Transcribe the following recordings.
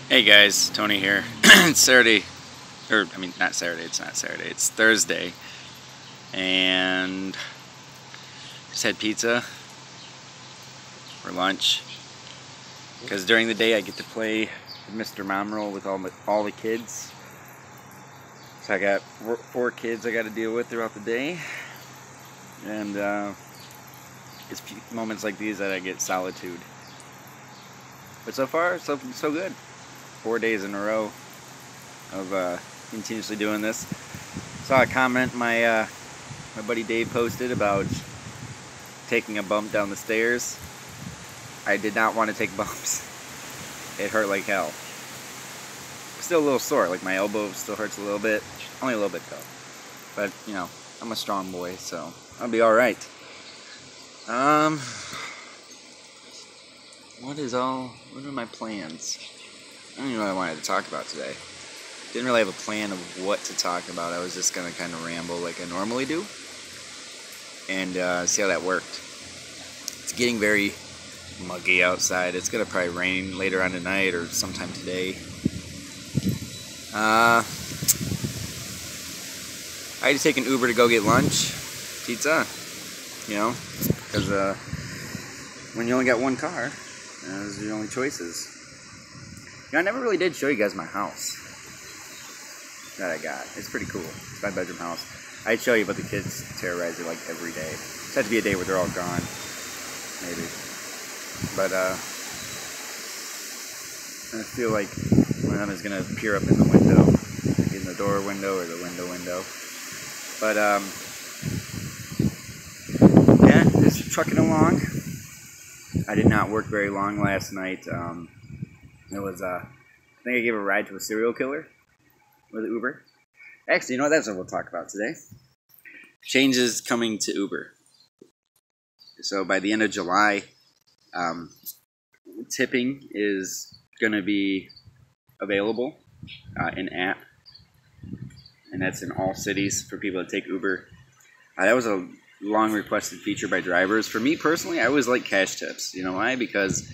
Hey guys, Tony here. It's Saturday, not Saturday, it's not Saturday, it's Thursday. And just had pizza for lunch. Because during the day I get to play Mr. Mom Roll with all the kids. So I got 4 kids I got to deal with throughout the day. And it's moments like these that I get solitude. But so far, so good. 4 days in a row of continuously doing this. Saw a comment my buddy Dave posted about taking a bump down the stairs. I did not want to take bumps. It hurt like hell. Still a little sore, like my elbow still hurts a little bit. Only a little bit though. But, you know, I'm a strong boy, so I'll be alright. What are my plans? I don't even know what I wanted to talk about today. Didn't really have a plan of what to talk about. I was just going to kind of ramble like I normally do. And see how that worked. It's getting very muggy outside. It's going to probably rain later on tonight or sometime today. I had to take an Uber to go get lunch. Pizza. You know, because when you only got one car, those are your only choices. You know, I never really did show you guys my house that I got. It's pretty cool. It's my bedroom house. I'd show you, but the kids terrorize it like every day. It had to be a day where they're all gone, maybe. But I feel like one of them is gonna peer up in the window, like in the door window or the window. But yeah, just trucking along. I did not work very long last night. It was, I think I gave a ride to a serial killer with Uber. Actually, you know what? That's what we'll talk about today. Changes coming to Uber. So by the end of July, tipping is going to be available in app. And that's in all cities for people to take Uber. That was a long requested feature by drivers. For me personally, I always like cash tips. You know why? Because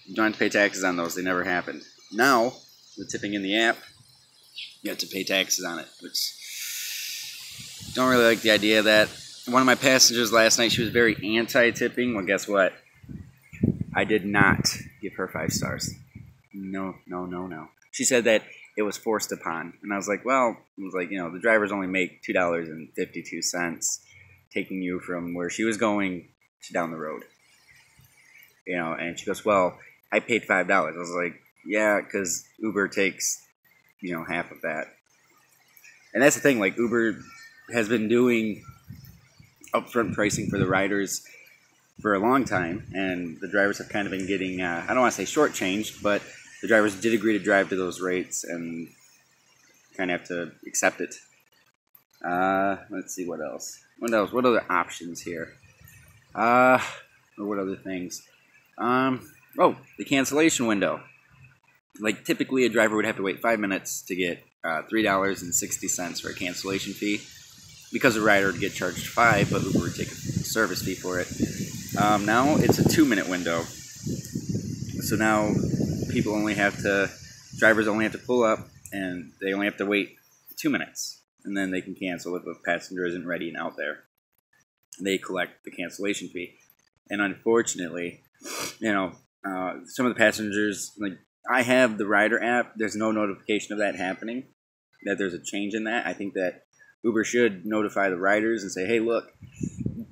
you don't have to pay taxes on those. They never happened. Now, with tipping in the app, you have to pay taxes on it, which don't really like the idea of that. One of my passengers last night, she was very anti-tipping. Well, guess what? I did not give her 5 stars. No. She said that it was forced upon. And I was like, well, you know, the drivers only make $2.52 taking you from where she was going to down the road. You know, and she goes, well, I paid $5. I was like, yeah, because Uber takes, you know, half of that. And that's the thing, like, Uber has been doing upfront pricing for the riders for a long time, and the drivers have kind of been getting, I don't want to say shortchanged, but the drivers did agree to drive to those rates and kind of have to accept it. Let's see, what else? What other options here? Or what other things? Oh, the cancellation window. Like, typically a driver would have to wait 5 minutes to get $3.60 for a cancellation fee. Because a rider would get charged $5, but Uber would take a service fee for it. Now it's a 2-minute window. So now drivers only have to pull up, and they only have to wait 2 minutes. And then they can cancel if a passenger isn't ready and out there. They collect the cancellation fee. And unfortunately, you know, some of the passengers, like, I have the rider app. There's no notification of that happening, that there's a change in that. I think that Uber should notify the riders and say, hey, look,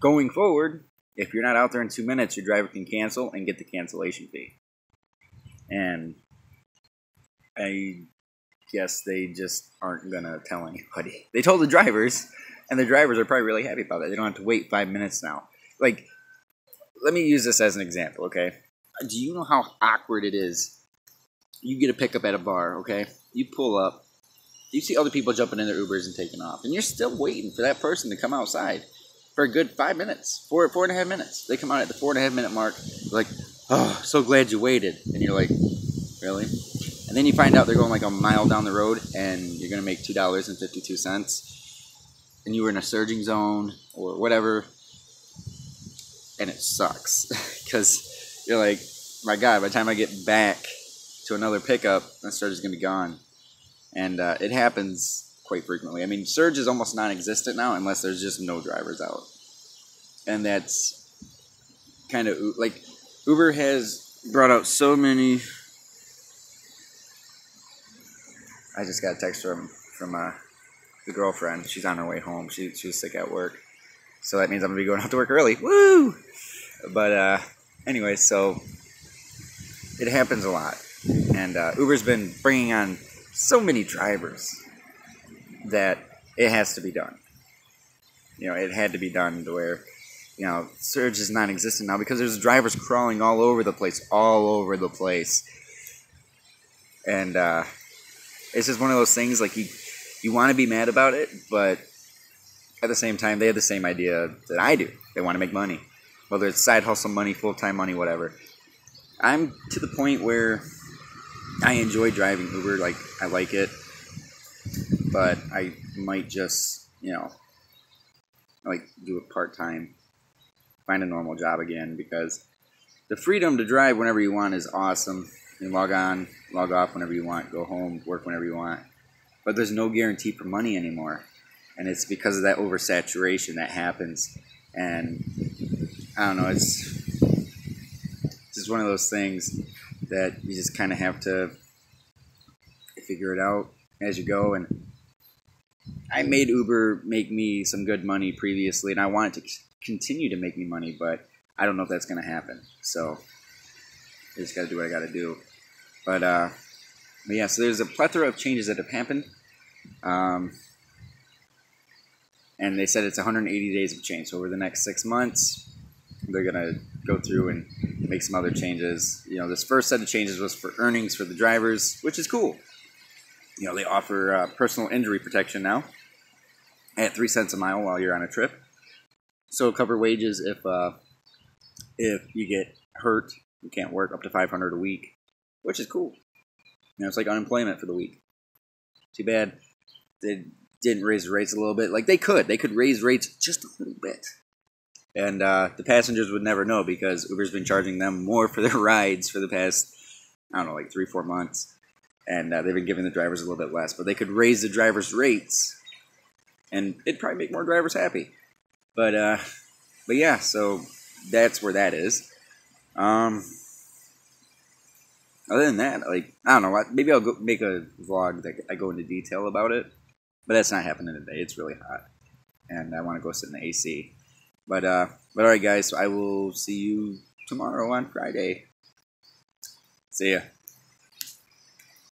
going forward, if you're not out there in 2 minutes, your driver can cancel and get the cancellation fee. And I guess they just aren't going to tell anybody. They told the drivers, and the drivers are probably really happy about that. They don't have to wait 5 minutes now. Like, let me use this as an example, okay? Do you know how awkward it is? You get a pickup at a bar, okay? You pull up. You see other people jumping in their Ubers and taking off. And you're still waiting for that person to come outside for a good 5 minutes. 4.5 minutes. They come out at the 4.5 minute mark. They're like, oh, so glad you waited. And you're like, really? And then you find out they're going like a mile down the road and you're going to make $2.52. And you were in a surging zone or whatever. And it sucks. Because you're like, my God, by the time I get back to another pickup, that Surge is going to be gone. And it happens quite frequently. I mean, Surge is almost non-existent now unless there's just no drivers out. And that's kind of like Uber has brought out so many. I just got a text from the girlfriend. She's on her way home. She was sick at work, so that means I'm gonna be going out to work early. Woo! But anyway, so it happens a lot, and Uber's been bringing on so many drivers that it has to be done. You know, it had to be done to where, you know, Surge is non-existent now because there's drivers crawling all over the place, and it's just one of those things. Like you want to be mad about it, but at the same time, they have the same idea that I do. They want to make money, whether it's side hustle money, full-time money, whatever. I'm to the point where I enjoy driving Uber. Like, I like it, but I might just, you know, like do it part-time, find a normal job again, because the freedom to drive whenever you want is awesome. You can log on, log off whenever you want, go home, work whenever you want. But there's no guarantee for money anymore. And it's because of that oversaturation that happens. And I don't know, it's just one of those things that you just kind of have to figure it out as you go. And I made Uber make me some good money previously, and I want it to continue to make me money, but I don't know if that's going to happen. So I just got to do what I got to do. But yeah, so there's a plethora of changes that have happened. And they said it's 180 days of change. So over the next 6 months, they're going to go through and make some other changes. You know, this first set of changes was for earnings for the drivers, which is cool. You know, they offer personal injury protection now at 3 cents a mile while you're on a trip. So it'll cover wages if you get hurt, you can't work, up to $500 a week, which is cool. You know, it's like unemployment for the week. Too bad they didn't raise the rates a little bit. Like, they could raise rates just a little bit. And the passengers would never know because Uber's been charging them more for their rides for the past, I don't know, like 3-4 months. And they've been giving the drivers a little bit less. But they could raise the drivers' rates, and it'd probably make more drivers happy. But yeah, so that's where that is. Other than that, like, I don't know, maybe I'll go make a vlog that I go into detail about it. But that's not happening today. It's really hot, and I want to go sit in the AC. But all right, guys, so I will see you tomorrow on Friday. See ya.